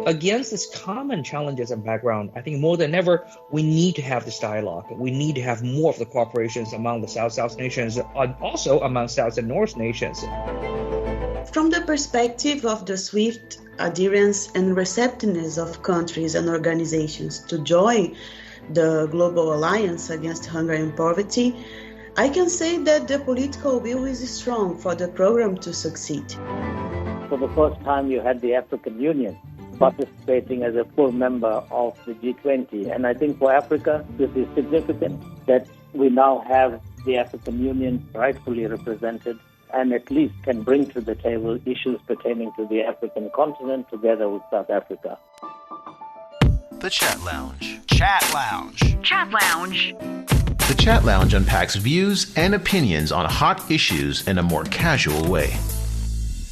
against these common challenges and background, I think more than ever, we need to have this dialogue. We need to have more of the cooperations among the South-South nations and also among South and North nations. From the perspective of the swift adherence and receptiveness of countries and organizations to join the Global Alliance Against Hunger and Poverty, I can say that the political will is strong for the program to succeed. For the first time, you had the African Union participating as a full member of the G20. And I think for Africa, this is significant that we now have the African Union rightfully represented and at least can bring to the table issues pertaining to the African continent together with South Africa. The Chat Lounge. Chat Lounge. Chat Lounge. The Chat Lounge unpacks views and opinions on hot issues in a more casual way.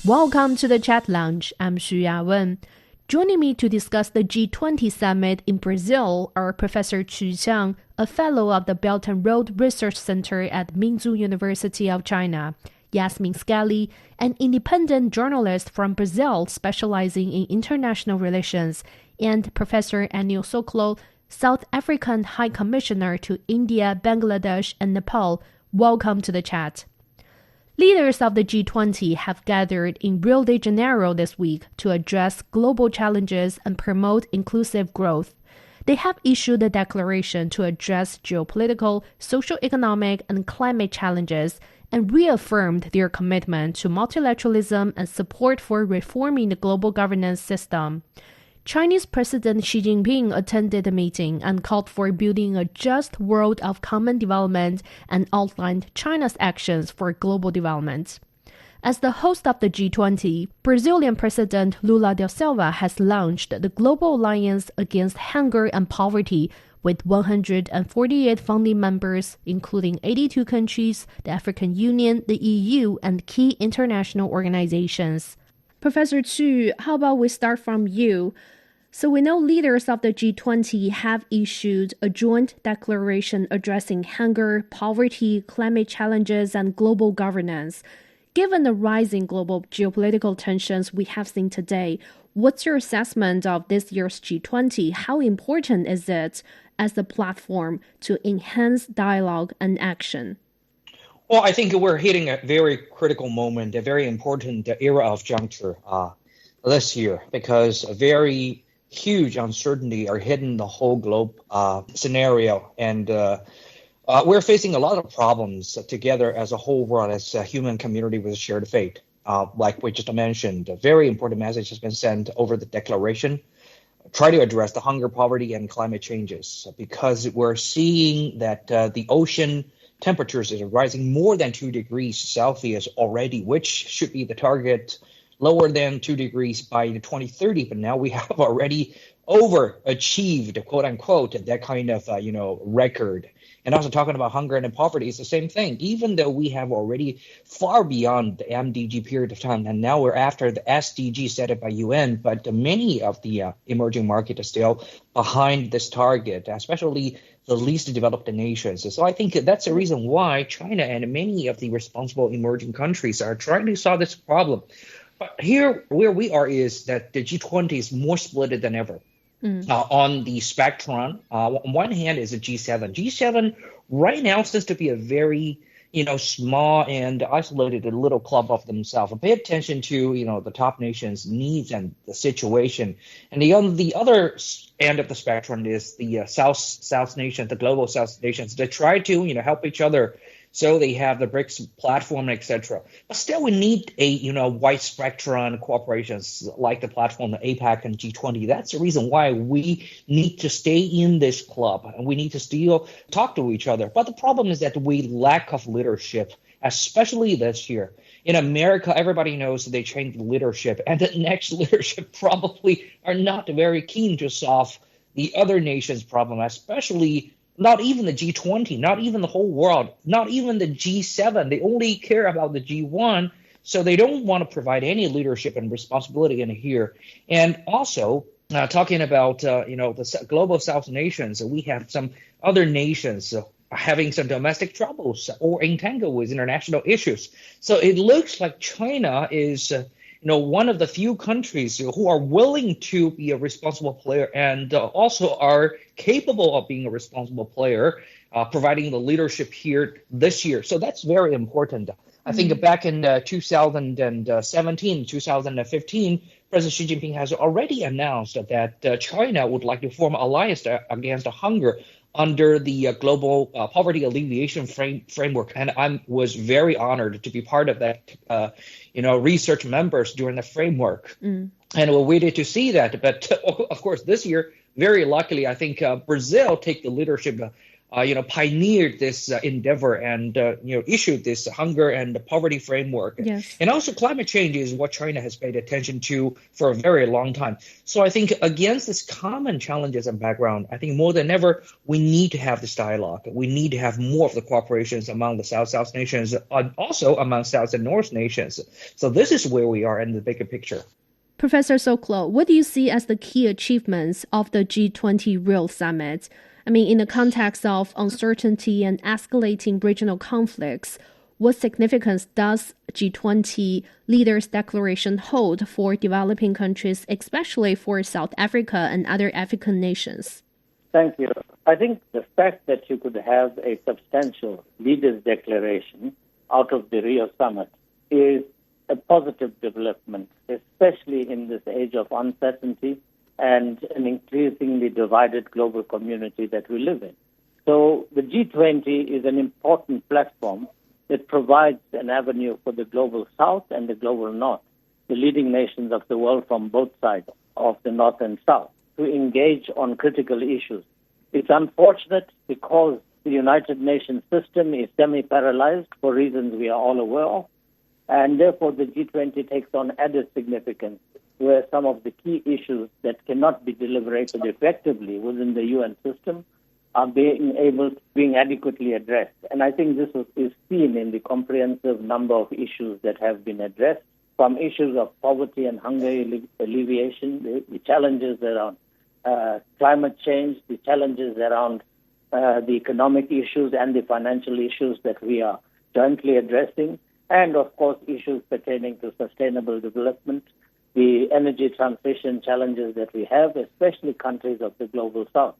Welcome to the Chat Lounge. I'm Xu Yawen. Joining me to discuss the G20 summit in Brazil are Professor Qiang, a fellow of the Belt and Road Research Center at Minzu University of China, Yasmin Scali, an independent journalist from Brazil specializing in international relations, and Professor Anil Sooklal, South African High Commissioner to India, Bangladesh, and Nepal. Welcome to the chat. Leaders of the G20 have gathered in Rio de Janeiro this week to address global challenges and promote inclusive growth. They have issued a declaration to address geopolitical, socio-economic, and climate challenges and reaffirmed their commitment to multilateralism and support for reforming the global governance system. Chinese President Xi Jinping attended the meeting and called for building a just world of common development and outlined China's actions for global development. As the host of the G20, Brazilian President Lula da Silva has launched the Global Alliance Against Hunger and Poverty with 148 founding members, including 82 countries, the African Union, the EU, and key international organizations. Professor Xu, how about we start from you? So we know leaders of the G20 have issued a joint declaration addressing hunger, poverty, climate challenges, and global governance. Given the rising global geopolitical tensions we have seen today, what's your assessment of this year's G20? How important is it as a platform to enhance dialogue and action? Well, I think we're hitting a very critical moment, a very important era of juncture this year, because a very huge uncertainty are hitting the whole globe scenario. And we're facing a lot of problems together as a whole world, as a human community with a shared fate. Like we just mentioned, a very important message has been sent over the declaration. Try to address the hunger, poverty, and climate changes, because we're seeing that the ocean temperatures are rising more than 2 degrees Celsius already, which should be the target lower than 2 degrees by 2030. But now we have already overachieved, quote unquote, that kind of, record. And also talking about hunger and poverty, it's the same thing. Even though we have already far beyond the MDG period of time, and now we're after the SDG set up by UN, but many of the emerging markets are still behind this target, especially the least developed nations. So I think that's the reason why China and many of the responsible emerging countries are trying to solve this problem. But here, where we are is that the G20 is more split than ever. On the spectrum, on one hand is the G7. G7 right now seems to be a very, small and isolated little club of themselves. Pay attention to, the top nations' needs and the situation. And on the other end of the spectrum is the South nations, the global South nations. They try to, help each other. So they have the BRICS platform, etc. But still, we need a wide spectrum cooperations like the platform, the APEC and G20. That's the reason why we need to stay in this club, and we need to still talk to each other. But the problem is that we lack of leadership, especially this year. In America, everybody knows they changed leadership, and the next leadership probably are not very keen to solve the other nations' problem, especially not even the G20, not even the whole world, not even the G7. They only care about the G1, so they don't want to provide any leadership and responsibility in here. And also, talking about the global South nations, we have some other nations having some domestic troubles or entangled with international issues. So it looks like China is one of the few countries who are willing to be a responsible player and also are capable of being a responsible player, providing the leadership here this year. So that's very important. I think back in 2017, 2015, President Xi Jinping has already announced that China would like to form an alliance against hunger under the global poverty alleviation framework, and I was very honored to be part of that, research members during the framework, and we're waiting to see that. But of course, this year, very luckily, I think Brazil take the leadership. Pioneered this endeavor and issued this hunger and poverty framework. Yes. And also climate change is what China has paid attention to for a very long time. So I think against this common challenges and background, I think more than ever, we need to have this dialogue. We need to have more of the cooperations among the South-South nations, also among South and North nations. So this is where we are in the bigger picture. Professor Sooklal, what do you see as the key achievements of the G20 Rio Summit? I mean, in the context of uncertainty and escalating regional conflicts, what significance does G20 leaders' declaration hold for developing countries, especially for South Africa and other African nations? Thank you. I think the fact that you could have a substantial leaders' declaration out of the Rio Summit is a positive development, especially in this age of uncertainty and an increasingly divided global community that we live in. So the G20 is an important platform that provides an avenue for the global South and the global North, the leading nations of the world from both sides of the North and South, to engage on critical issues. It's unfortunate because the United Nations system is semi-paralyzed for reasons we are all aware of, and therefore the G20 takes on added significance where some of the key issues that cannot be deliberated effectively within the UN system are being adequately addressed. And I think this is seen in the comprehensive number of issues that have been addressed, from issues of poverty and hunger alleviation, the challenges around climate change, the challenges around the economic issues and the financial issues that we are jointly addressing, and of course issues pertaining to sustainable development, the energy transition challenges that we have, especially countries of the global South.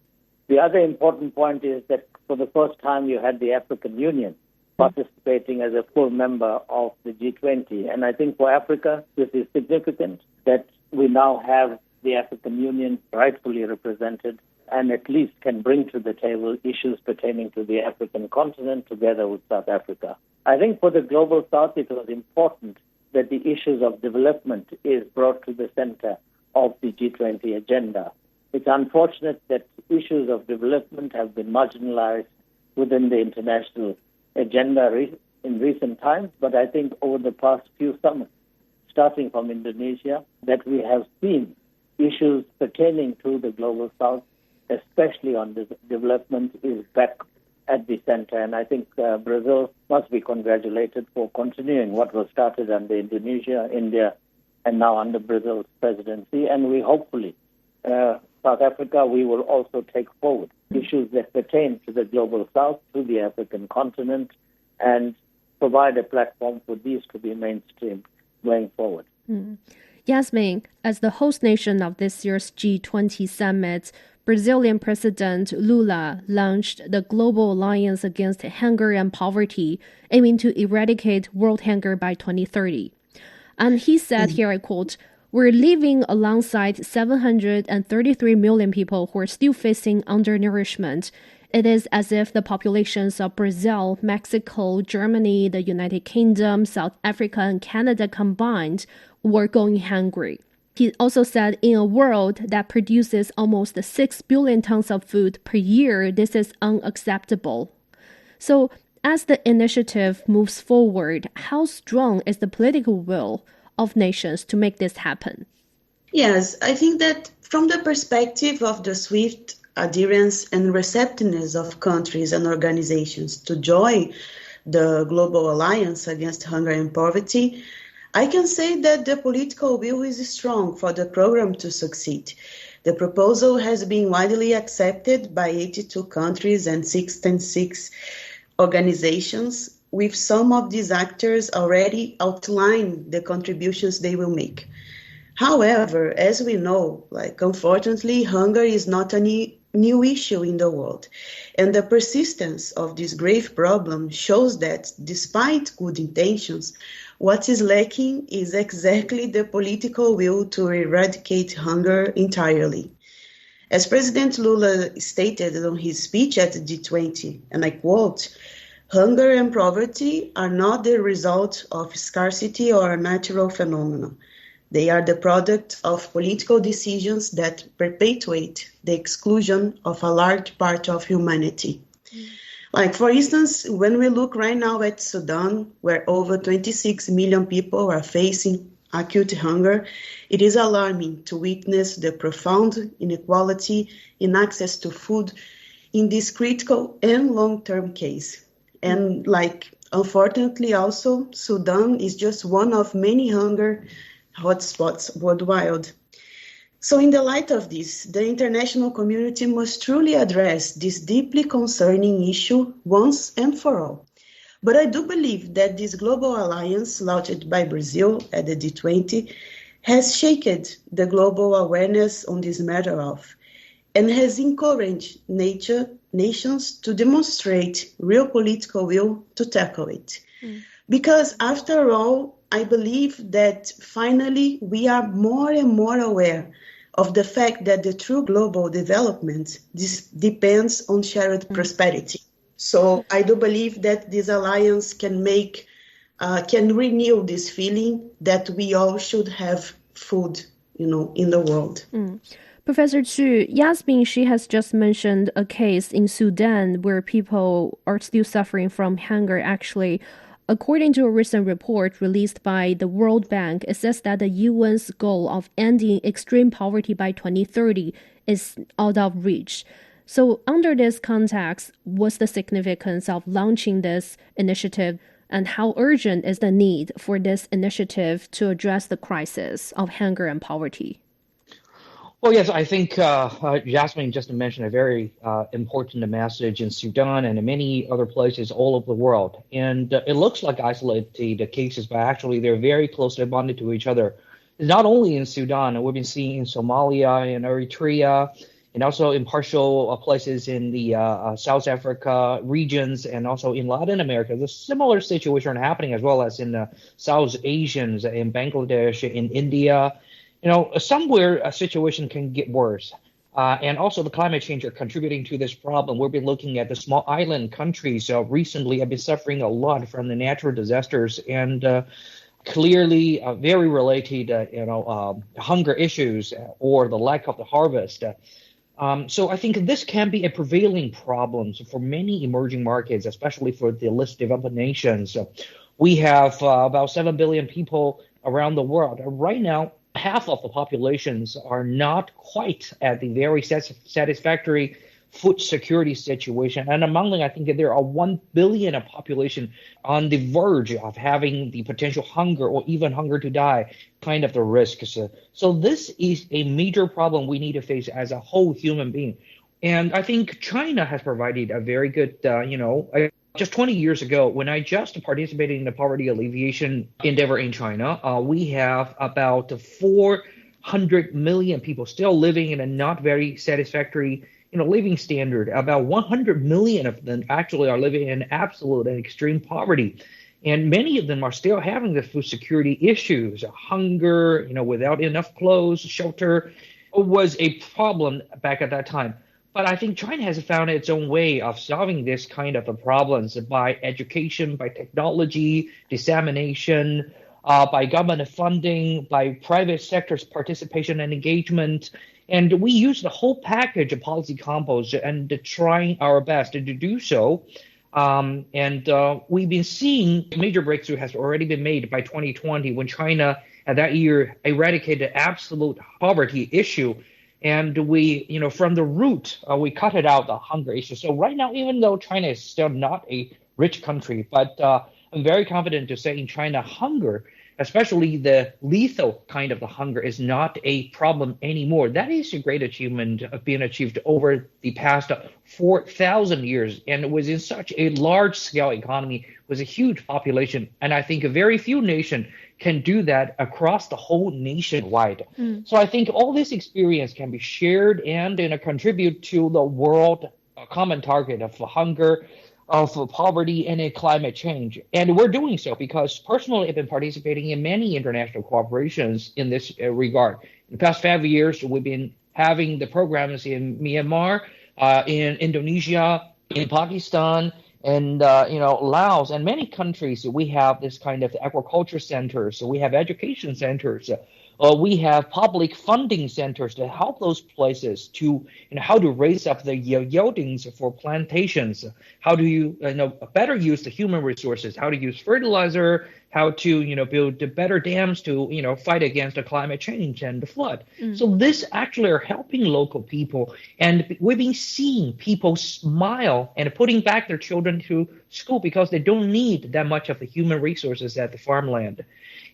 The other important point is that for the first time you had the African Union participating as a full member of the G20. And I think for Africa, this is significant that we now have the African Union rightfully represented and at least can bring to the table issues pertaining to the African continent together with South Africa. I think for the global South, it was important that the issues of development is brought to the center of the G20 agenda. It's unfortunate that issues of development have been marginalized within the international agenda in recent times, but I think over the past few summits, starting from Indonesia, that we have seen issues pertaining to the global South, especially on development, is back at the center. And I think Brazil must be congratulated for continuing what was started under Indonesia, India, and now under Brazil's presidency. And we hopefully, South Africa, we will also take forward issues that pertain to the global South, to the African continent, and provide a platform for these to be mainstreamed going forward. Yasmin, as the host nation of this year's G20 summit, Brazilian President Lula launched the Global Alliance Against Hunger and Poverty, aiming to eradicate world hunger by 2030. And he said, here I quote, "We're living alongside 733 million people who are still facing undernourishment. It is as if the populations of Brazil, Mexico, Germany, the United Kingdom, South Africa, and Canada combined were going hungry." He also said, in a world that produces almost 6 billion tons of food per year, this is unacceptable. So, as the initiative moves forward, how strong is the political will of nations to make this happen? Yes, I think that from the perspective of the swift adherence and receptiveness of countries and organizations to join the Global Alliance Against Hunger and Poverty, I can say that the political will is strong for the program to succeed. The proposal has been widely accepted by 82 countries and 66 organizations, with some of these actors already outline the contributions they will make. However, as we know, unfortunately, hunger is not a new issue in the world. And the persistence of this grave problem shows that despite good intentions, what is lacking is exactly the political will to eradicate hunger entirely. As President Lula stated on his speech at the G20, and I quote, "Hunger and poverty are not the result of scarcity or a natural phenomenon. They are the product of political decisions that perpetuate the exclusion of a large part of humanity." For instance, when we look right now at Sudan, where over 26 million people are facing acute hunger, it is alarming to witness the profound inequality in access to food in this critical and long-term case. And unfortunately also, Sudan is just one of many hunger hotspots worldwide. So in the light of this, the international community must truly address this deeply concerning issue once and for all. But I do believe that this global alliance launched by Brazil at the G20 has shaken the global awareness on this matter and has encouraged nations to demonstrate real political will to tackle it. Because after all, I believe that finally we are more and more aware of the fact that the true global development depends on shared prosperity. So I do believe that this alliance can renew this feeling that we all should have food, in the world. Professor Xu, Yasmin, she has just mentioned a case in Sudan where people are still suffering from hunger. Actually, according to a recent report released by the World Bank, it says that the UN's goal of ending extreme poverty by 2030 is out of reach. So under this context, what's the significance of launching this initiative, and how urgent is the need for this initiative to address the crisis of hunger and poverty? Well, yes, I think Yasmin just mentioned a very important message in Sudan and in many other places all over the world. And it looks like isolated cases, but actually they're very closely bonded to each other. Not only in Sudan, we've been seeing in Somalia and Eritrea, and also in partial places in the South Africa regions, and also in Latin America. There's a similar situation happening as well as in the South Asians, in Bangladesh, in India. Somewhere a situation can get worse. And also the climate change are contributing to this problem. We've been looking at the small island countries recently have been suffering a lot from the natural disasters and clearly very related, hunger issues or the lack of the harvest. So I think this can be a prevailing problem for many emerging markets, especially for the less developed nations. We have about 7 billion people around the world. Right now, half of the populations are not quite at the very satisfactory food security situation. And among them, I think that there are 1 billion of population on the verge of having the potential hunger or even hunger to die kind of the risks. So this is a major problem we need to face as a whole human being. And I think China has provided a very good, just 20 years ago, when I just participated in the poverty alleviation endeavor in China, we have about 400 million people still living in a not very satisfactory living standard. About 100 million of them actually are living in absolute and extreme poverty. And many of them are still having the food security issues. Hunger, without enough clothes, shelter was a problem back at that time. But I think China has found its own way of solving this kind of problems by education, by technology, dissemination, by government funding, by private sector's participation and engagement. And we use the whole package of policy combos and trying our best to do so. We've been seeing major breakthrough has already been made by 2020 when China at that year eradicated absolute poverty issue. And we, from the root, we cut it out, the hunger issue. So right now, even though China is still not a rich country, but I'm very confident to say in China, hunger especially the lethal kind of the hunger, is not a problem anymore. That is a great achievement of being achieved over the past 4,000 years, and it was in such a large-scale economy with a huge population. And I think very few nations can do that across the whole nationwide. So I think all this experience can be shared and contribute to the world common target of hunger, of poverty, and climate change. And we're doing so because personally I've been participating in many international cooperations in this regard. In the past 5 years, we've been having the programs in Myanmar, in Indonesia, in Pakistan, and Laos, and many countries. We have this kind of agriculture centers, we have education centers, we have public funding centers to help those places to how to raise up the yieldings for plantations, how do you better use the human resources, how to use fertilizer, how to build better dams to fight against the climate change and the flood. So this actually are helping local people, and we've been seeing people smile and putting back their children to school because they don't need that much of the human resources at the farmland.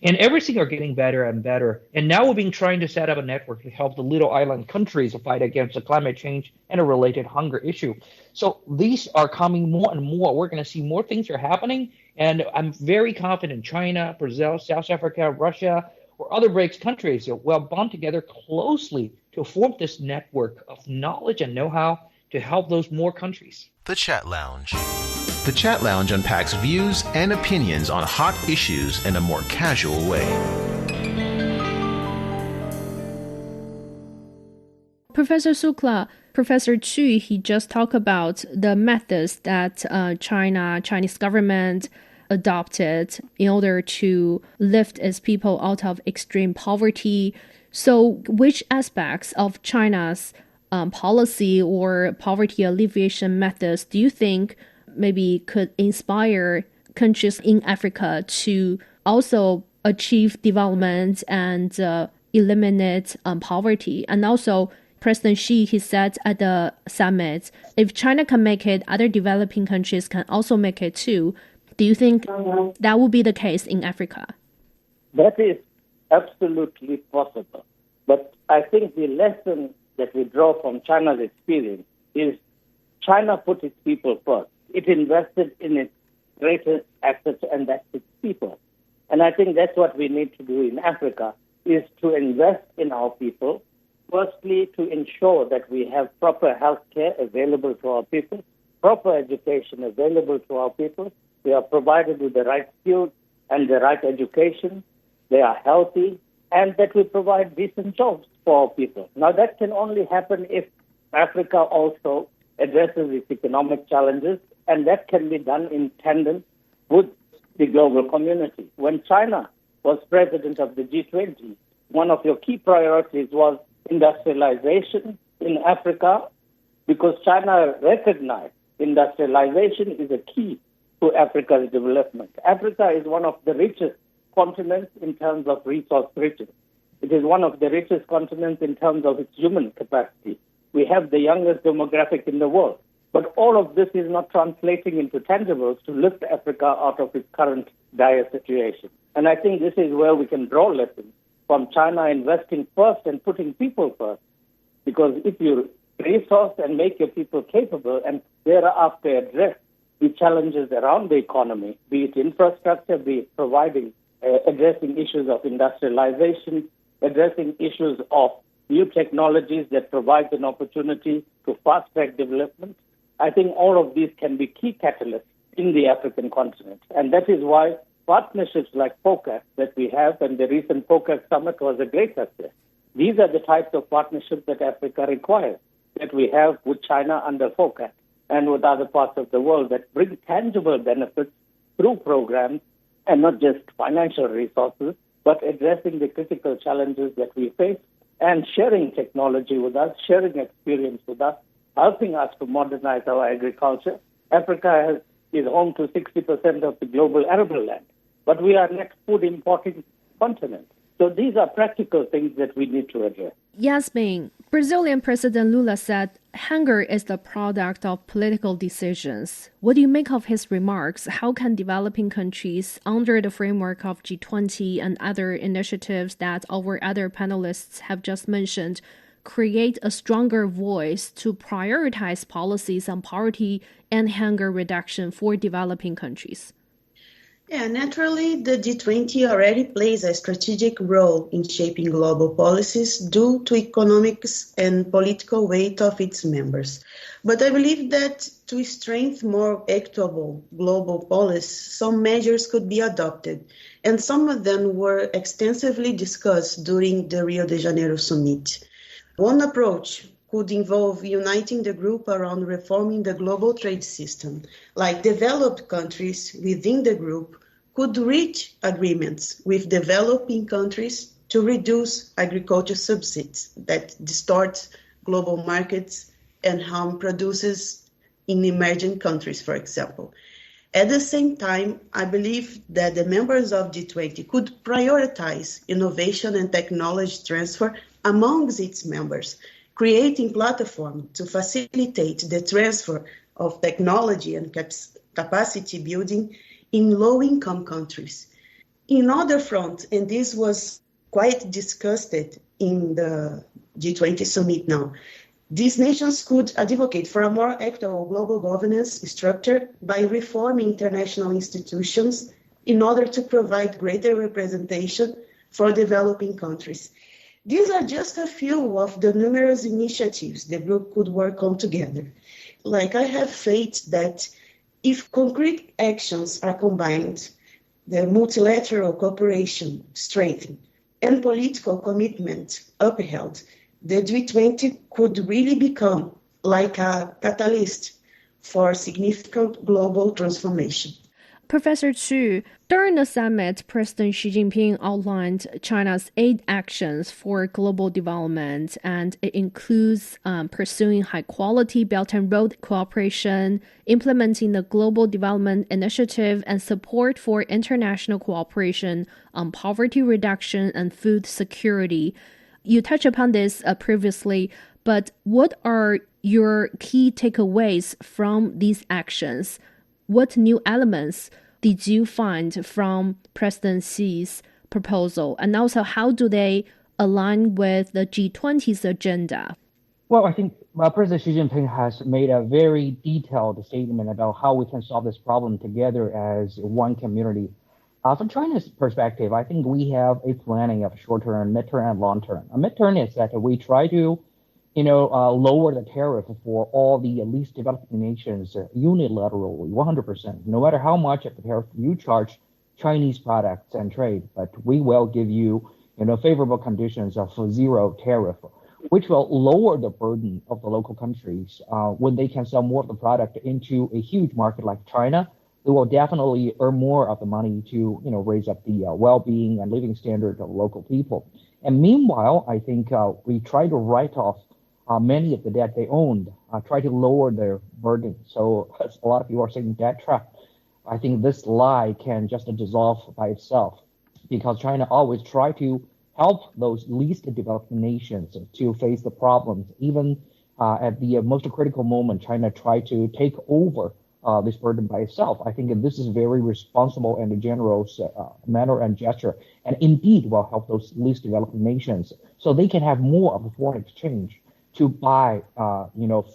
And everything are getting better and better. And now we've been trying to set up a network to help the little island countries fight against the climate change and a related hunger issue. So these are coming more and more. We're going to see more things are happening. And I'm very confident China, Brazil, South Africa, Russia, or other BRICS countries will bond together closely to form this network of knowledge and know-how to help those more countries. The Chat Lounge. The Chat Lounge unpacks views and opinions on hot issues in a more casual way. Professor Sooklal, Professor Xu, he just talked about the methods that Chinese government adopted in order to lift its people out of extreme poverty. So which aspects of China's policy or poverty alleviation methods do you think maybe could inspire countries in Africa to also achieve development and eliminate poverty? And also, President Xi, he said at the summit, if China can make it, other developing countries can also make it too. Do you think that will be the case in Africa? That is absolutely possible. But I think the lesson that we draw from China's experience is China put its people first. It invested in its greatest asset, and that's its people. And I think that's what we need to do in Africa, is to invest in our people. Firstly, to ensure that we have proper health care available to our people, proper education available to our people. They are provided with the right skills and the right education. They are healthy, and that we provide decent jobs for our people. Now, that can only happen if Africa also addresses its economic challenges, and that can be done in tandem with the global community. When China was president of the G20, one of your key priorities was industrialization in Africa, because China recognized industrialization is a key to Africa's development. Africa is one of the richest continents in terms of resource riches. It is one of the richest continents in terms of its human capacity. We have the youngest demographic in the world. But all of this is not translating into tangibles to lift Africa out of its current dire situation. And I think this is where we can draw lessons from China investing first and putting people first. Because if you resource and make your people capable and thereafter address the challenges around the economy, be it infrastructure, be it providing, addressing issues of industrialization, addressing issues of new technologies that provide an opportunity to fast-track development, I think all of these can be key catalysts in the African continent. And that is why partnerships like FOCAC that we have, and the recent FOCAC summit was a great success. These are the types of partnerships that Africa requires, that we have with China under FOCAC and with other parts of the world that bring tangible benefits through programs and not just financial resources, but addressing the critical challenges that we face and sharing technology with us, sharing experience with us, helping us to modernize our agriculture. Africa is home to 60% of the global arable land, but we are next food importing continent. So these are practical things that we need to address. Yasmin, Brazilian President Lula said Hunger is the product of political decisions. What do you make of his remarks? How can developing countries, under the framework of G20 and other initiatives that our other panelists have just mentioned, create a stronger voice to prioritize policies on poverty and hunger reduction for developing countries? Yeah, naturally, the G20 already plays a strategic role in shaping global policies due to economics and political weight of its members. But I believe that to strengthen more equitable global policies, some measures could be adopted, and some of them were extensively discussed during the Rio de Janeiro summit. One approach could involve uniting the group around reforming the global trade system. Like developed countries within the group could reach agreements with developing countries to reduce agriculture subsidies that distort global markets and harm producers in emerging countries, for example. At the same time, I believe that the members of G20 could prioritize innovation and technology transfer amongst its members, creating platforms to facilitate the transfer of technology and capacity building in low-income countries. In other front, and this was quite discussed in the G20 summit now, these nations could advocate for a more equitable global governance structure by reforming international institutions in order to provide greater representation for developing countries. These are just a few of the numerous initiatives the group could work on together. Like, I have faith that if concrete actions are combined, the multilateral cooperation strengthened, and political commitment upheld, the G20 could really become like a catalyst for significant global transformation. Professor Xu, during the summit, President Xi Jinping outlined China's 8 actions for global development, and it includes pursuing high-quality Belt and Road cooperation, implementing the Global Development Initiative, and support for international cooperation on poverty reduction and food security. You touched upon this previously, but what are your key takeaways from these actions? What new elements did you find from President Xi's proposal? And also, how do they align with the G20's agenda? Well, I think President Xi Jinping has made a very detailed statement about how we can solve this problem together as one community. From China's perspective, I think we have a planning of short-term, mid-term, and long-term. A mid-term is that we try to lower the tariff for all the least developed nations unilaterally, 100%, no matter how much of the tariff you charge Chinese products and trade, but we will give you, favorable conditions of zero tariff, which will lower the burden of the local countries when they can sell more of the product into a huge market like China. They will definitely earn more of the money to, raise up the well-being and living standard of local people. And meanwhile, I think we try to write off many of the debt they owned, try to lower their burden. So as a lot of people are saying debt trap. I think this lie can just dissolve by itself because China always try to help those least developed nations to face the problems. Even at the most critical moment, China tried to take over this burden by itself. I think this is very responsible and a generous manner and gesture, and indeed will help those least developed nations so they can have more of a foreign exchange to buy,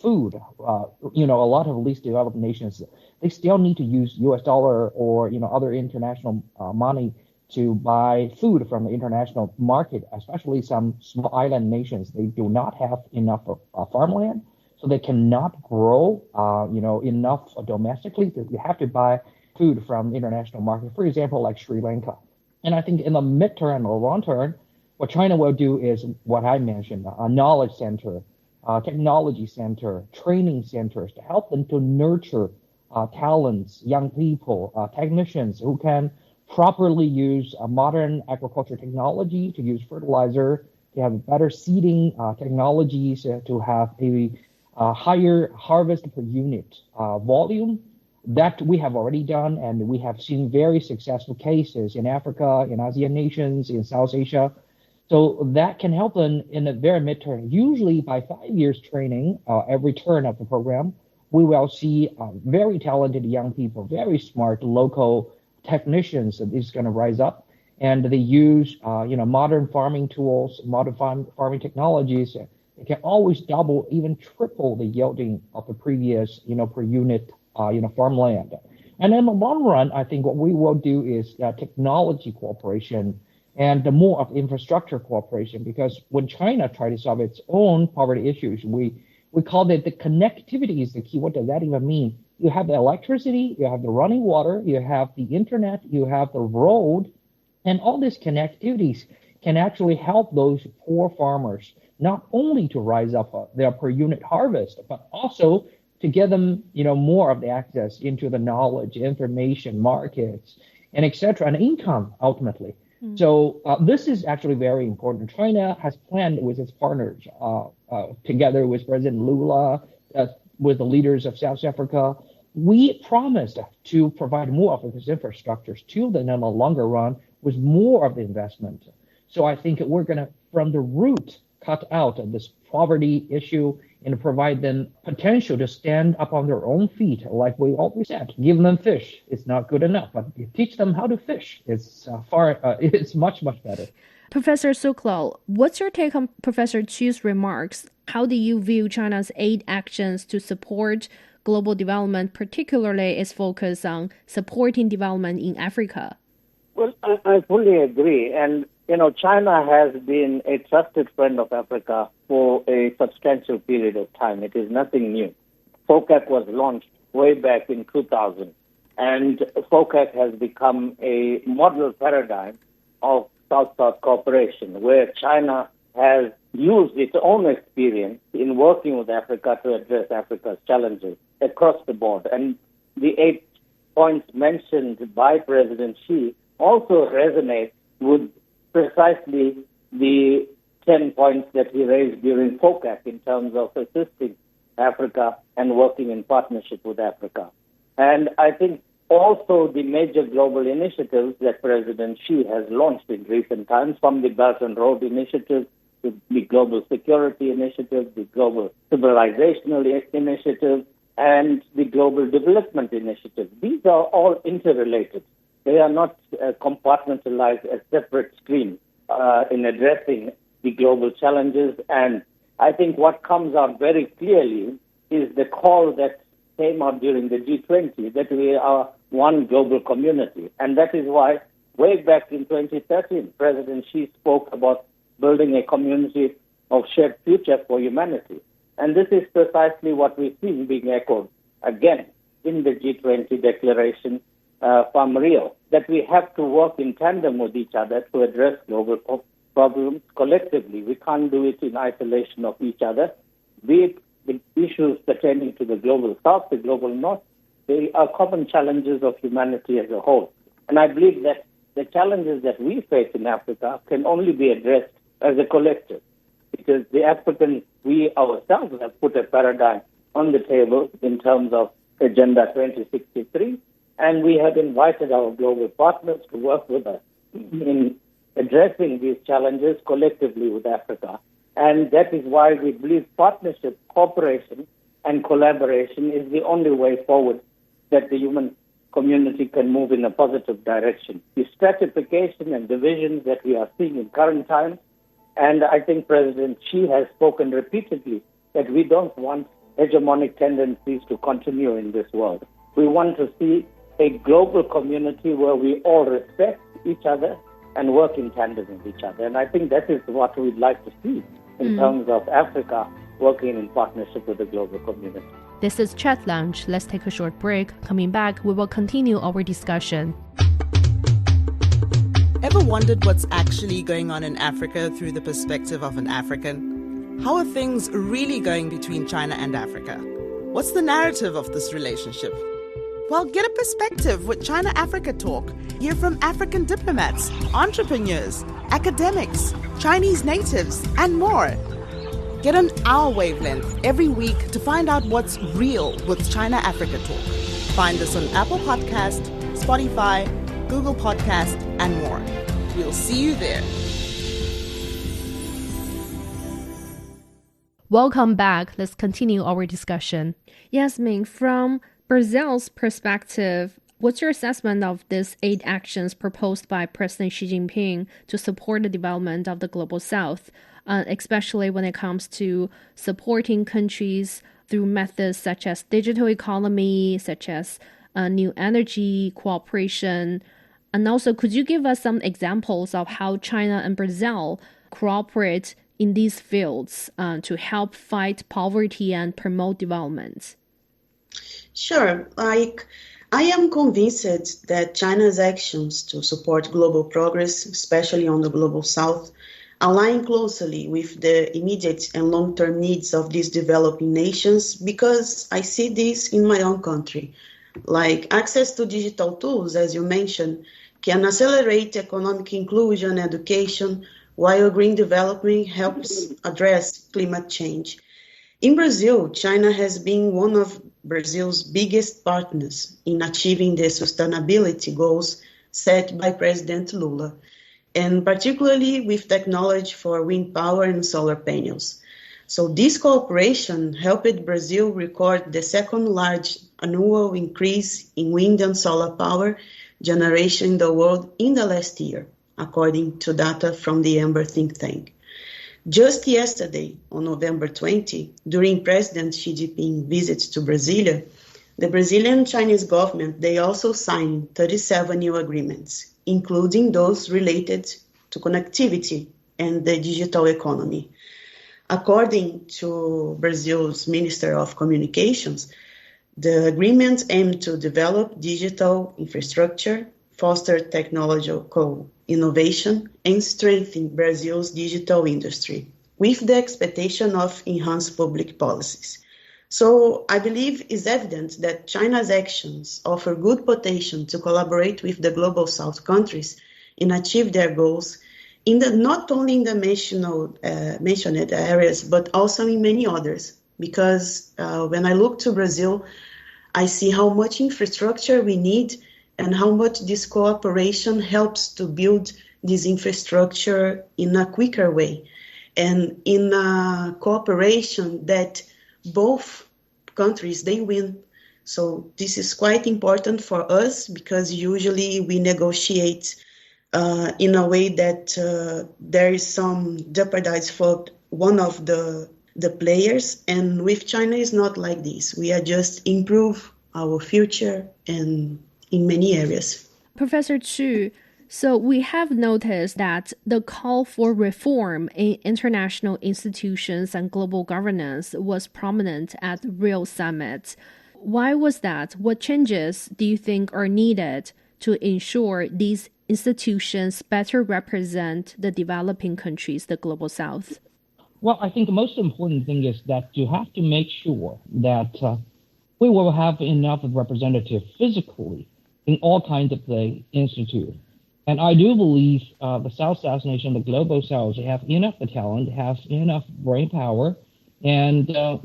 food. A lot of least developed nations, they still need to use U.S. dollar or, other international money to buy food from the international market, especially some small island nations. They do not have enough farmland, so they cannot grow, enough domestically. You have to buy food from the international market, for example, like Sri Lanka. And I think in the midterm or long term, what China will do is what I mentioned, a knowledge center, technology center, training centers to help them to nurture talents, young people, technicians who can properly use modern agriculture technology to use fertilizer, to have better seeding technologies, to have a higher harvest per unit volume. That we have already done, and we have seen very successful cases in Africa, in ASEAN nations, in South Asia. So that can help them in the very midterm. Usually by 5 years training, every turn of the program, we will see very talented young people, very smart local technicians that is going to rise up. And they use, modern farming tools, modern farming technologies. It can always double, even triple the yielding of the previous, per unit, farmland. And in the long run, I think what we will do is technology cooperation and more of infrastructure cooperation, because when China tried to solve its own poverty issues, we called it the connectivity is the key. What does that even mean? You have the electricity, you have the running water, you have the internet, you have the road, and all these connectivities can actually help those poor farmers not only to rise up their per unit harvest, but also to get them, more of the access into the knowledge, information, markets, and etc., and income ultimately. So this is actually very important. China has planned with its partners, together with President Lula, with the leaders of South Africa. We promised to provide more of these infrastructures to them in the longer run with more of the investment. So I think we're going to, from the root, cut out this poverty issue and provide them potential to stand up on their own feet, like we always said. Give them fish, it's not good enough, but teach them how to fish. It's it's much, much better. Professor Sooklal, what's your take on Professor Qi's remarks? How do you view China's aid actions to support global development, particularly its focus on supporting development in Africa? Well, I fully agree. And, China has been a trusted friend of Africa for a substantial period of time. It is nothing new. FOCAC was launched way back in 2000, and FOCAC has become a model paradigm of South-South cooperation, where China has used its own experience in working with Africa to address Africa's challenges across the board. And the 8 points mentioned by President Xi also resonate with precisely the 10 points that he raised during FOCAC in terms of assisting Africa and working in partnership with Africa. And I think also the major global initiatives that President Xi has launched in recent times, from the Belt and Road Initiative to the Global Security Initiative, the Global Civilizational Initiative, and the Global Development Initiative. These are all interrelated. They are not compartmentalized as separate streams in addressing the global challenges. And I think what comes out very clearly is the call that came out during the G20, that we are one global community. And that is why way back in 2013, President Xi spoke about building a community of shared future for humanity. And this is precisely what we've seen being echoed again in the G20 declaration from Rio, that we have to work in tandem with each other to address global problems collectively. We can't do it in isolation of each other. Be it the issues pertaining to the global south, the global north, they are common challenges of humanity as a whole. And I believe that the challenges that we face in Africa can only be addressed as a collective, because the Africans, we ourselves have put a paradigm on the table in terms of Agenda 2063, and we have invited our global partners to work with us in addressing these challenges collectively with Africa. And that is why we believe partnership, cooperation, and collaboration is the only way forward that the human community can move in a positive direction. The stratification and divisions that we are seeing in current times, and I think President Xi has spoken repeatedly that we don't want hegemonic tendencies to continue in this world. We want to see a global community where we all respect each other and work in tandem with each other. And I think that is what we'd like to see in terms of Africa working in partnership with the global community. This is Chat Lounge. Let's take a short break. Coming back, we will continue our discussion. Ever wondered what's actually going on in Africa through the perspective of an African? How are things really going between China and Africa? What's the narrative of this relationship? Well, get a perspective with China-Africa Talk. Hear from African diplomats, entrepreneurs, academics, Chinese natives, and more. Get on our wavelength every week to find out what's real with China-Africa Talk. Find us on Apple Podcast, Spotify, Google Podcast, and more. We'll see you there. Welcome back. Let's continue our discussion. Yasmin, from Brazil's perspective, what's your assessment of these 8 actions proposed by President Xi Jinping to support the development of the Global South, especially when it comes to supporting countries through methods such as digital economy, such as new energy cooperation? And also, could you give us some examples of how China and Brazil cooperate in these fields to help fight poverty and promote development? Sure. I am convinced that China's actions to support global progress, especially on the Global South, align closely with the immediate and long-term needs of these developing nations, because I see this in my own country. Like access to digital tools, as you mentioned, can accelerate economic inclusion, education, while green development helps address climate change. In Brazil, China has been one of Brazil's biggest partners in achieving the sustainability goals set by President Lula, and particularly with technology for wind power and solar panels. So this cooperation helped Brazil record the second large annual increase in wind and solar power generation in the world in the last year, according to data from the Amber think tank. Just yesterday, on November 20, during President Xi Jinping's visit to Brasilia, the Brazilian and Chinese government, they also signed 37 new agreements, including those related to connectivity and the digital economy. According to Brazil's Minister of Communications, the agreements aim to develop digital infrastructure, foster technological innovation, and strengthen Brazil's digital industry, with the expectation of enhanced public policies. So I believe it's evident that China's actions offer good potential to collaborate with the Global South countries and achieve their goals in not only in the mentioned areas, but also in many others. Because when I look to Brazil, I see how much infrastructure we need and how much this cooperation helps to build this infrastructure in a quicker way, and in a cooperation that both countries, they win. So this is quite important for us, because usually we negotiate in a way that there is some jeopardize for one of the players, and with China is not like this. We are just improve our future and in many areas. Professor Xu, so we have noticed that the call for reform in international institutions and global governance was prominent at the Rio Summit. Why was that? What changes do you think are needed to ensure these institutions better represent the developing countries, the Global South? Well, I think the most important thing is that you have to make sure that we will have enough representatives physically in all kinds of the institute. And I do believe the South nation, the Global South, they have enough talent, have enough brain power, and I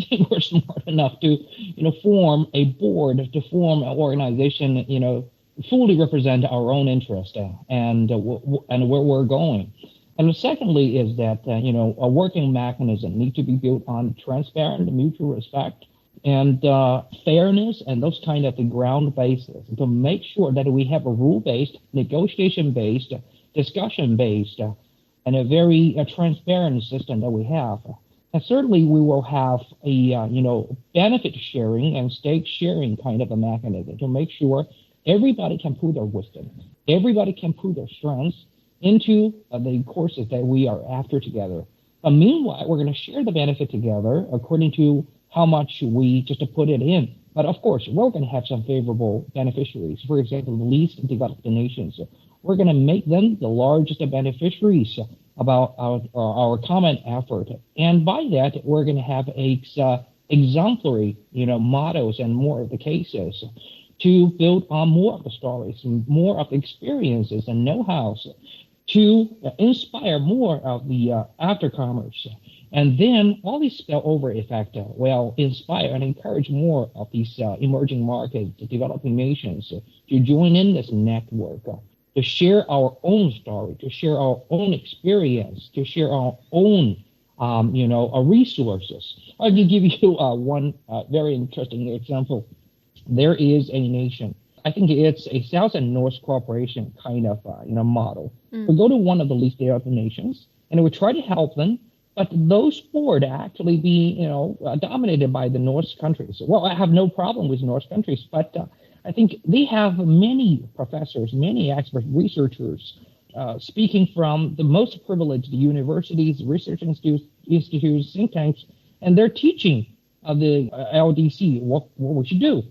think we're smart enough to, form a board, to form an organization, fully represent our own interest and where we're going. And secondly is that, a working mechanism needs to be built on transparent mutual respect and fairness and those kind of the ground basis to make sure that we have a rule-based, negotiation-based, discussion-based, and a very transparent system that we have. And certainly we will have a, benefit sharing and stake sharing kind of a mechanism to make sure everybody can put their wisdom, everybody can put their strengths into the courses that we are after together. But meanwhile, we're going to share the benefit together according to how much we just put it in. But of course, we're going to have some favorable beneficiaries. For example, the least developed nations. We're going to make them the largest beneficiaries about our common effort. And by that, we're going to have exemplary, models and more of the cases to build on more of the stories and more of the experiences and know-hows to inspire more of the aftercomers. And then all these spillover effect will inspire and encourage more of these emerging markets, developing nations to join in this network, to share our own story, to share our own experience, to share our own resources. I can give you one very interesting example. There is a nation. I think it's a South and North cooperation kind of model. We go to one of the least developed nations, and we try to help them. But those four to actually be, dominated by the North countries. Well, I have no problem with North countries, but I think they have many professors, many experts, researchers, speaking from the most privileged universities, research institutes, think tanks, and they're teaching the LDC what we should do.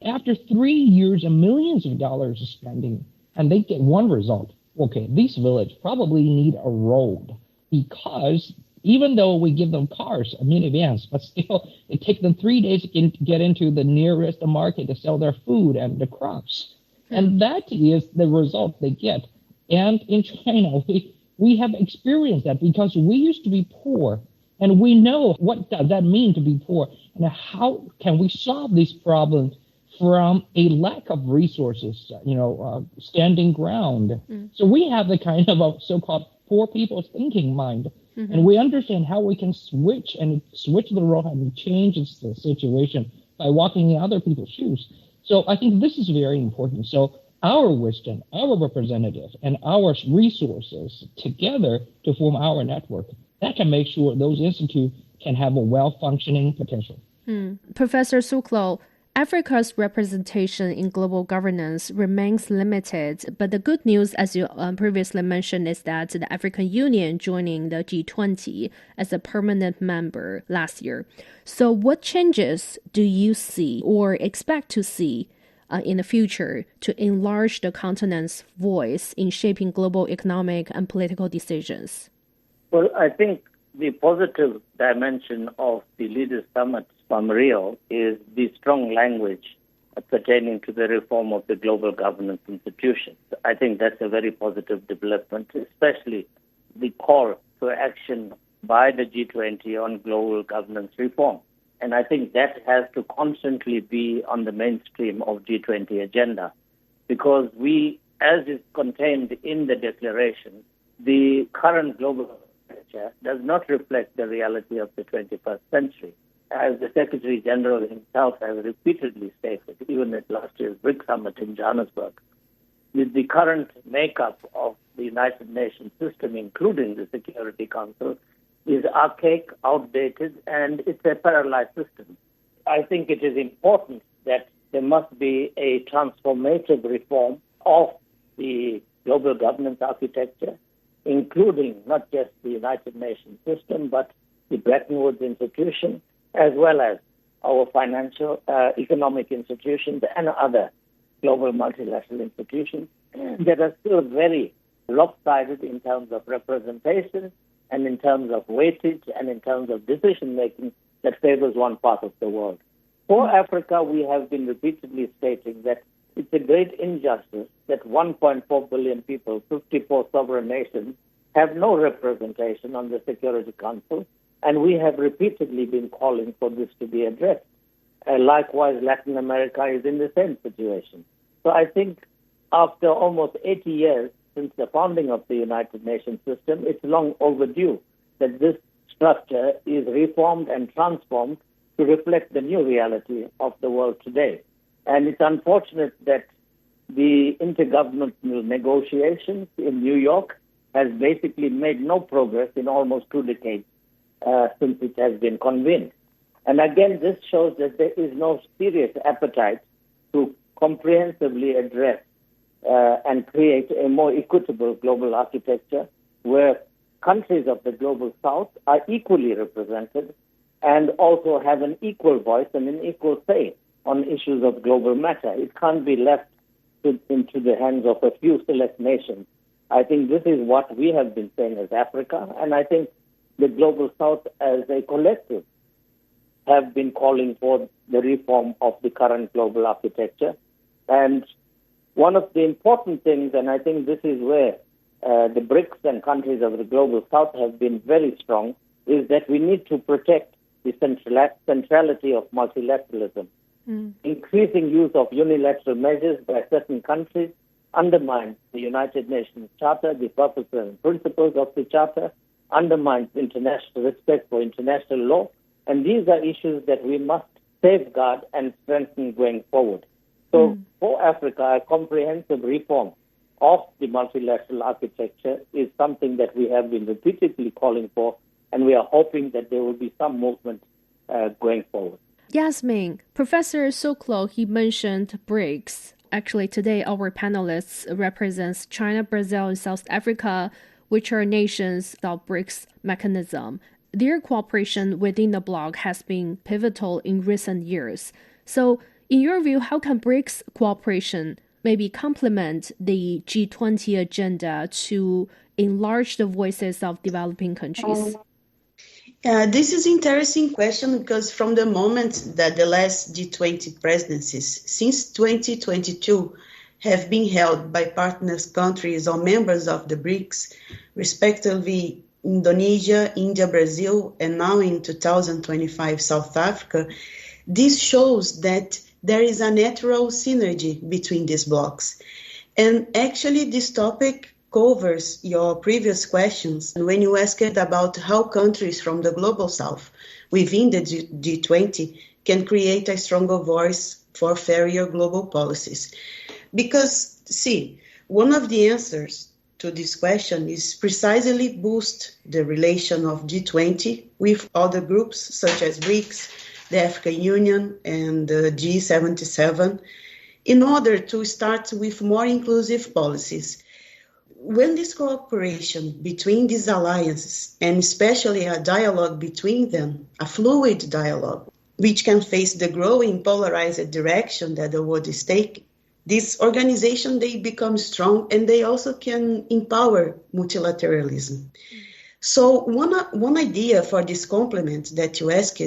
After 3 years and millions of dollars of spending, and they get one result. Okay, these villages probably need a road because even though we give them cars, minivans, but still it takes them 3 days to get into the nearest market to sell their food and the crops. And that is the result they get. And in China, we have experienced that because we used to be poor, and we know what does that mean to be poor, and how can we solve these problems from a lack of resources, standing ground. So we have the kind of a so-called poor people's thinking mind. And we understand how we can switch the role and change the situation by walking in other people's shoes. So I think this is very important. So our wisdom, our representative, and our resources together to form our network, that can make sure those institutes can have a well-functioning potential. Professor Sooklal, Africa's representation in global governance remains limited, but the good news, as you previously mentioned, is that the African Union joining the G20 as a permanent member last year. So what changes do you see or expect to see in the future to enlarge the continent's voice in shaping global economic and political decisions? Well, I think the positive dimension of the Leaders' Summit from Rio is the strong language pertaining to the reform of the global governance institutions. I think that's a very positive development, especially the call to action by the G20 on global governance reform. And I think that has to constantly be on the mainstream of G20 agenda because we, as is contained in the declaration, the current global architecture does not reflect the reality of the 21st century. As the Secretary General himself has repeatedly stated, even at last year's BRICS Summit in Johannesburg, with the current makeup of the United Nations system, including the Security Council, is archaic, outdated, and it's a paralyzed system. I think it is important that there must be a transformative reform of the global governance architecture, including not just the United Nations system, but the Bretton Woods institution, as well as our financial, economic institutions and other global multilateral institutions that are still very lopsided in terms of representation and in terms of weightage and in terms of decision-making that favors one part of the world. For Africa, we have been repeatedly stating that it's a great injustice that 1.4 billion people, 54 sovereign nations, have no representation on the Security Council, and we have repeatedly been calling for this to be addressed. Likewise, Latin America is in the same situation. So I think after almost 80 years since the founding of the United Nations system, it's long overdue that this structure is reformed and transformed to reflect the new reality of the world today. And it's unfortunate that the intergovernmental negotiations in New York has basically made no progress in almost 2 decades since it has been convened. And again, this shows that there is no serious appetite to comprehensively address and create a more equitable global architecture where countries of the global south are equally represented and also have an equal voice and an equal say on issues of global matter. It can't be left into the hands of a few select nations. I think this is what we have been saying as Africa, and I think the global south as a collective have been calling for the reform of the current global architecture. And one of the important things, and I think this is where the BRICS and countries of the global south have been very strong, is that we need to protect the centrality of multilateralism. Increasing use of unilateral measures by certain countries undermines the United Nations Charter, the purpose and principles of the Charter, undermines international respect for international law. And these are issues that we must safeguard and strengthen going forward. So for Africa, a comprehensive reform of the multilateral architecture is something that we have been repeatedly calling for, and we are hoping that there will be some movement going forward. Yasmin, Professor Sooklal, he mentioned BRICS. Actually, today our panelists represents China, Brazil, and South Africa, which are nations of BRICS mechanism. Their cooperation within the bloc has been pivotal in recent years. So, in your view, how can BRICS cooperation maybe complement the G20 agenda to enlarge the voices of developing countries? This is an interesting question because from the moment that the last G20 presidencies since 2022 have been held by partners countries or members of the BRICS, respectively Indonesia, India, Brazil, and now in 2025 South Africa, this shows that there is a natural synergy between these blocs. And actually this topic covers your previous questions when you asked about how countries from the global south within the G20 can create a stronger voice for fairer global policies. Because, see, one of the answers to this question is precisely boost the relation of G20 with other groups such as BRICS, the African Union, and the G77 in order to start with more inclusive policies. When this cooperation between these alliances, and especially a dialogue between them, a fluid dialogue, which can face the growing polarized direction that the world is taking, this organization, they become strong and they also can empower multilateralism. So one idea for this complement that you asked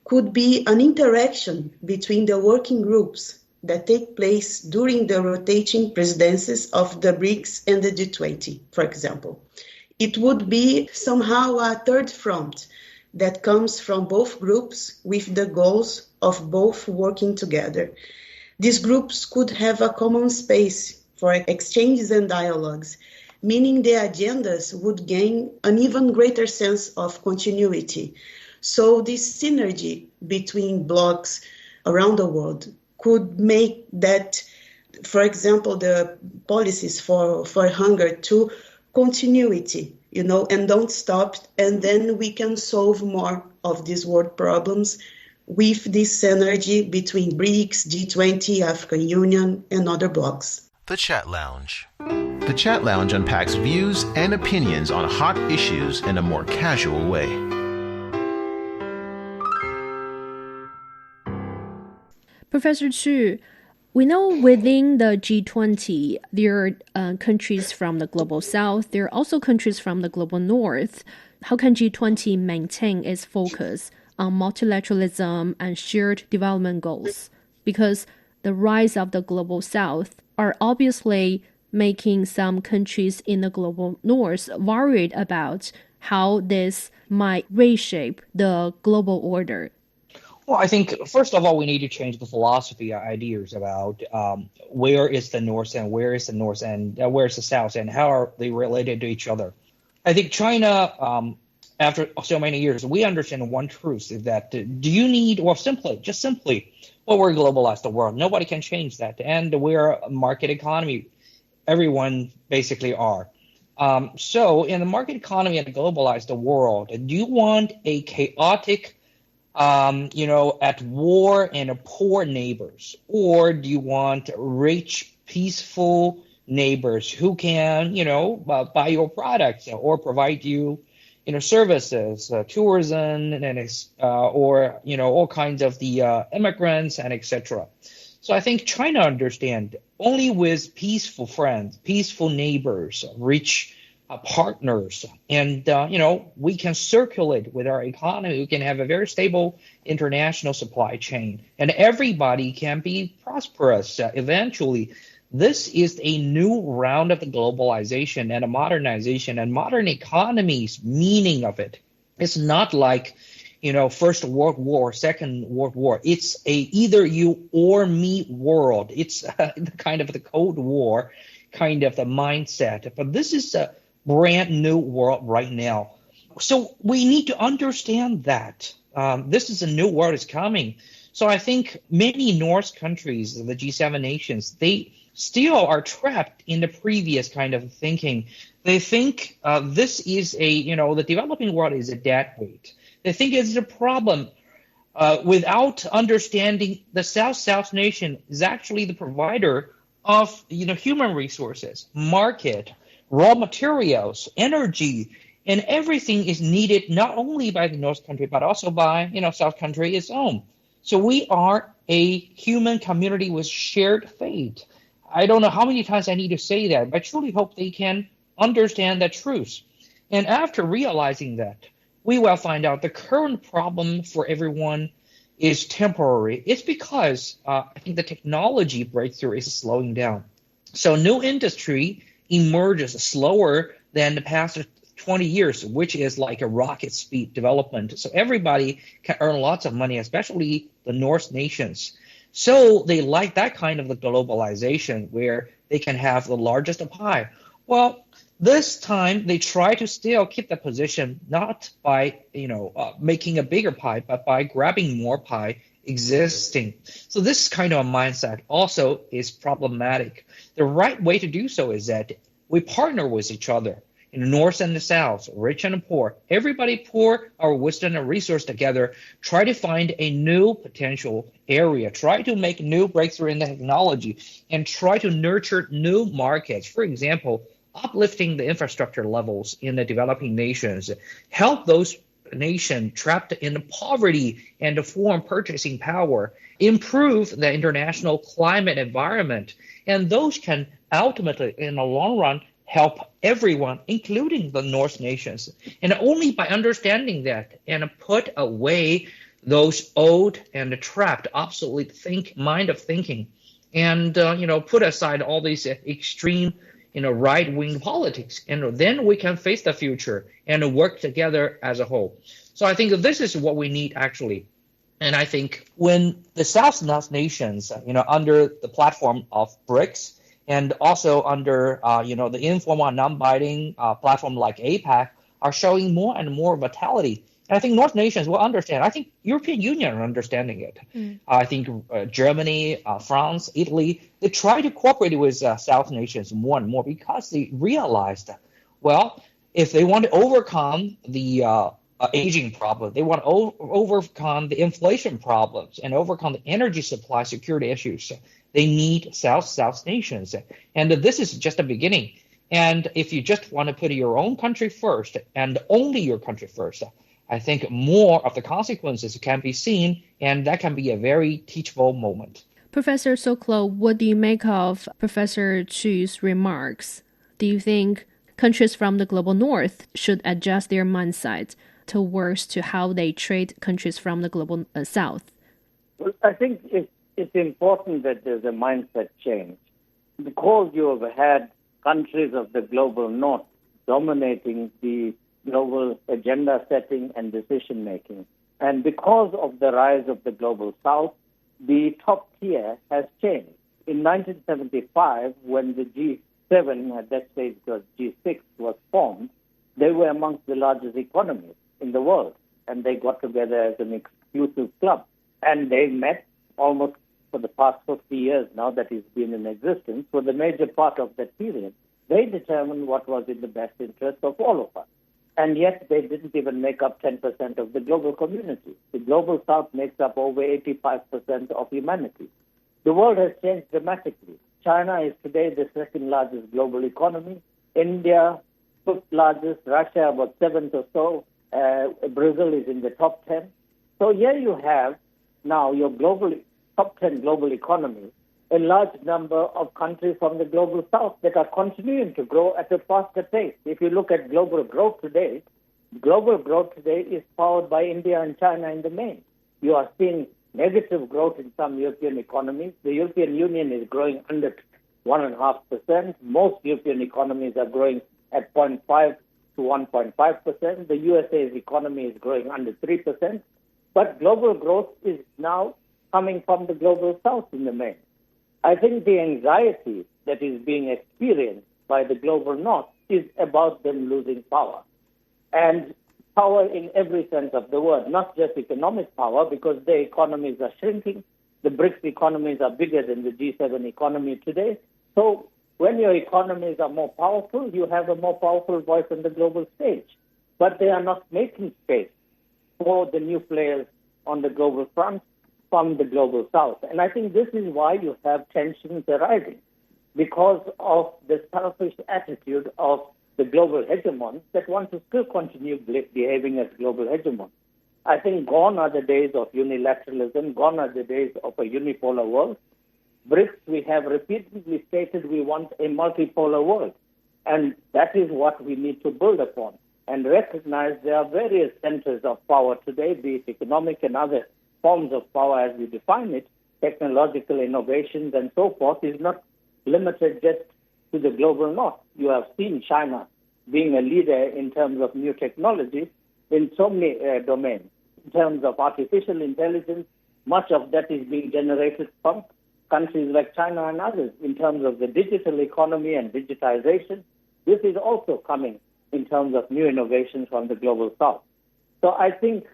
could be an interaction between the working groups that take place during the rotating presidencies of the BRICS and the G20, for example. It would be somehow a third front that comes from both groups with the goals of both working together. These groups could have a common space for exchanges and dialogues, meaning the agendas would gain an even greater sense of continuity. So this synergy between blocs around the world could make that, for example, the policies for hunger to continuity, and don't stop, and then we can solve more of these world problems with this synergy between BRICS, G20, African Union, and other blocs. The Chat Lounge. The Chat Lounge unpacks views and opinions on hot issues in a more casual way. Professor Xu, we know within the G20, there are countries from the global south. There are also countries from the global north. How can G20 maintain its focus on multilateralism and shared development goals? Because the rise of the global south are obviously making some countries in the global north worried about how this might reshape the global order. Well, I think, first of all, we need to change the philosophy ideas about where is the North and where is the South and how are they related to each other. I think China, after so many years, we understand one truth is that do you need, well, simply, we're globalized the world. Nobody can change that. And we're a market economy. Everyone basically are. So in the market economy and a globalized world, do you want a chaotic at war and poor neighbors? Or do you want rich, peaceful neighbors who can, buy your products or provide you, services, tourism, and or, all kinds of the immigrants and etc. So I think China understands only with peaceful friends, peaceful neighbors, rich partners, and we can circulate with our economy. We can have a very stable international supply chain, and everybody can be prosperous eventually. This is a new round of the globalization and a modernization, and modern economy's meaning of it. It's not like First World War, Second World War. It's a either you or me world. It's the kind of the Cold War kind of the mindset, but this is a brand new world right now. So we need to understand that this is a new world is coming. So I think many North countries, the G7 nations, they still are trapped in the previous kind of thinking. They think this is the developing world is a dead weight. They think it's a problem without understanding the South nation is actually the provider of human resources, market, raw materials, energy, and everything is needed not only by the North country but also by South country its own. So we are a human community with shared fate. I don't know how many times I need to say that, but I truly hope they can understand that truth. And after realizing that, we will find out the current problem for everyone is temporary. It's because I think the technology breakthrough is slowing down. So new industry emerges slower than the past 20 years, which is like a rocket speed development. So everybody can earn lots of money, especially the North nations. So they like that kind of the globalization where they can have the largest pie. Well, this time they try to still keep the position, not by making a bigger pie, but by grabbing more pie existing. So this kind of a mindset also is problematic. The right way to do so is that we partner with each other. In the North and the South, rich and poor, everybody pour our wisdom and resource together, try to find a new potential area, try to make new breakthrough in the technology, and try to nurture new markets. For example, uplifting the infrastructure levels in the developing nations, help those nations trapped in poverty and the foreign purchasing power, improve the international climate environment, and those can ultimately, in the long run, help everyone, including the North nations. And only by understanding that and put away those old and trapped, obsolete mind of thinking, and put aside all these extreme, right-wing politics, and then we can face the future and work together as a whole. So I think this is what we need actually. And I think when the South nations, under the platform of BRICS, and also under the informal non-binding platform like APEC are showing more and more vitality. And I think North nations will understand. I think European Union are understanding it. I think Germany, France, Italy, they try to cooperate with South nations more and more because they realized that, well, if they want to overcome the aging problem, they want to overcome the inflation problems and overcome the energy supply security issues, they need South nations. And this is just a beginning. And if you just want to put your own country first and only your country first, I think more of the consequences can be seen, and that can be a very teachable moment. Professor Sooklal, what do you make of Professor Xu's remarks? Do you think countries from the global north should adjust their mindset towards to how they treat countries from the global south? Well, I think it's important that there's a mindset change. Because you have had countries of the global north dominating the global agenda setting and decision making, and because of the rise of the global south, the top tier has changed. In 1975, when the G7, at that stage it was G6, was formed, they were amongst the largest economies in the world, and they got together as an exclusive club. And they met almost for the past 50 years now that it's been in existence. For the major part of that period, they determined what was in the best interest of all of us. And yet they didn't even make up 10% of the global community. The global south makes up over 85% of humanity. The world has changed dramatically. China is today the second largest global economy. India, fifth largest. Russia, about seventh or so. Brazil is in the top 10. So here you have now your top 10 global economies, a large number of countries from the global south that are continuing to grow at a faster pace. If you look at global growth today is powered by India and China in the main. You are seeing negative growth in some European economies. The European Union is growing under 1.5%. Most European economies are growing at 0.5 to 1.5%. The USA's economy is growing under 3%. But global growth is now coming from the global south in the main. I think the anxiety that is being experienced by the global north is about them losing power. And power in every sense of the word, not just economic power, because their economies are shrinking. The BRICS economies are bigger than the G7 economy today. So when your economies are more powerful, you have a more powerful voice on the global stage. But they are not making space for the new players on the global front from the global south. And I think this is why you have tensions arising, because of the selfish attitude of the global hegemons that want to still continue behaving as global hegemons. I think gone are the days of unilateralism, gone are the days of a unipolar world. BRICS, we have repeatedly stated we want a multipolar world, and that is what we need to build upon and recognize there are various centers of power today, be it economic and other forms of power as we define it, technological innovations and so forth, is not limited just to the global north. You have seen China being a leader in terms of new technology in so many domains. In terms of artificial intelligence, much of that is being generated from countries like China and others. In terms of the digital economy and digitization, this is also coming in terms of new innovations from the global south. So I think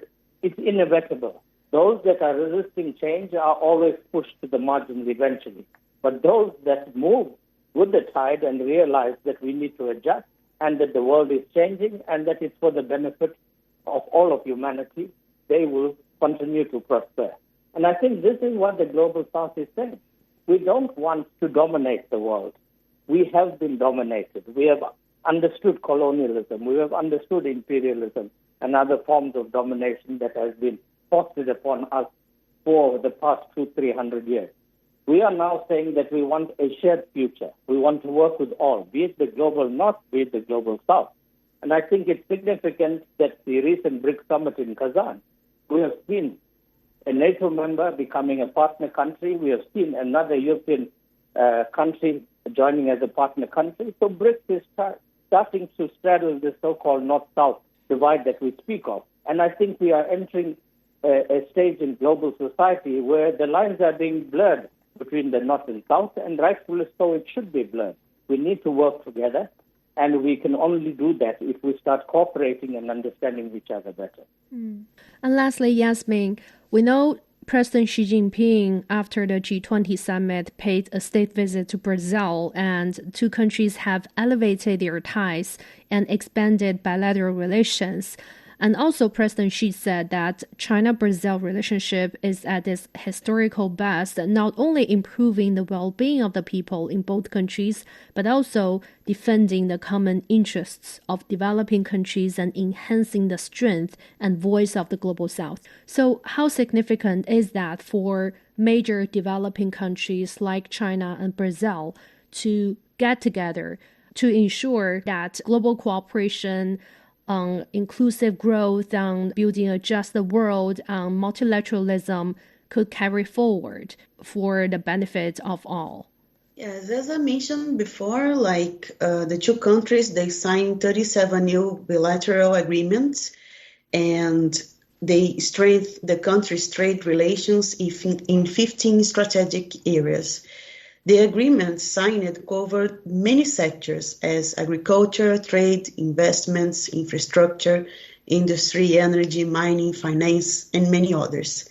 it's inevitable. Those that are resisting change are always pushed to the margins eventually. But those that move with the tide and realize that we need to adjust and that the world is changing and that it's for the benefit of all of humanity, they will continue to prosper. And I think this is what the global south is saying. We don't want to dominate the world. We have been dominated. We have understood colonialism. We have understood imperialism and other forms of domination that has been foisted upon us for the past 200-300 years. We are now saying that we want a shared future. We want to work with all, be it the global north, be it the global south. And I think it's significant that the recent BRICS summit in Kazan, we have seen a NATO member becoming a partner country. We have seen another European country joining as a partner country. So BRICS is starting to straddle the so-called north-south divide that we speak of. And I think we are entering a stage in global society where the lines are being blurred between the north and south, and rightfully so it should be blurred. We need to work together, and we can only do that if we start cooperating and understanding each other better. And lastly, Yasmin, we know President Xi Jinping, after the G20 summit, paid a state visit to Brazil, and two countries have elevated their ties and expanded bilateral relations. And also, President Xi said that China-Brazil relationship is at its historical best, not only improving the well-being of the people in both countries, but also defending the common interests of developing countries and enhancing the strength and voice of the global south. So how significant is that for major developing countries like China and Brazil to get together to ensure that global cooperation on inclusive growth, on building a just world, on multilateralism could carry forward for the benefit of all? Yes, as I mentioned before, the two countries, they signed 37 new bilateral agreements, and they strengthened the countries' trade relations in 15 strategic areas. The agreements signed covered many sectors as agriculture, trade, investments, infrastructure, industry, energy, mining, finance, and many others.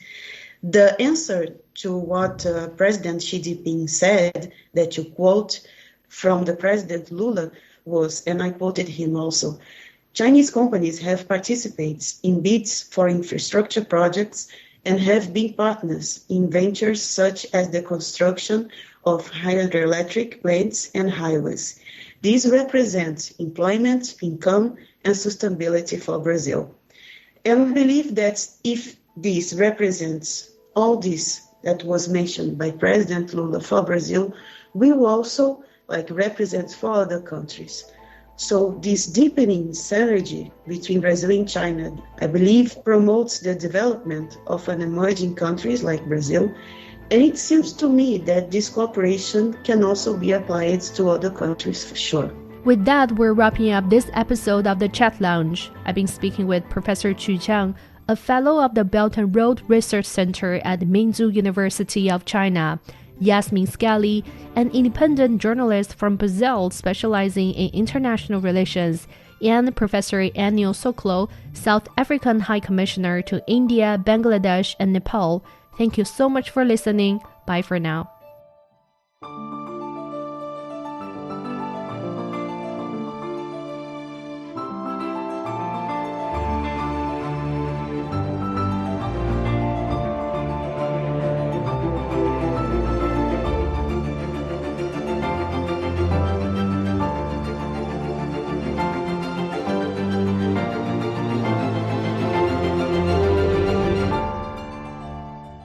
The answer to what President Xi Jinping said, that you quote from the President Lula, was, and I quoted him also, Chinese companies have participated in bids for infrastructure projects and have been partners in ventures such as the construction of hydroelectric plants and highways. These represent employment, income, and sustainability for Brazil. And I believe that if this represents all this that was mentioned by President Lula for Brazil, we will also represent for other countries. So this deepening synergy between Brazil and China, I believe, promotes the development of an emerging countries like Brazil. And it seems to me that this cooperation can also be applied to other countries for sure. With that, we're wrapping up this episode of the Chat Lounge. I've been speaking with Professor Qiang, a fellow of the Belt and Road Research Center at Minzu University of China, Yasmin Scali, an independent journalist from Brazil specializing in international relations, and Professor Anil Sooklal, South African High Commissioner to India, Bangladesh, and Nepal. Thank you so much for listening. Bye for now.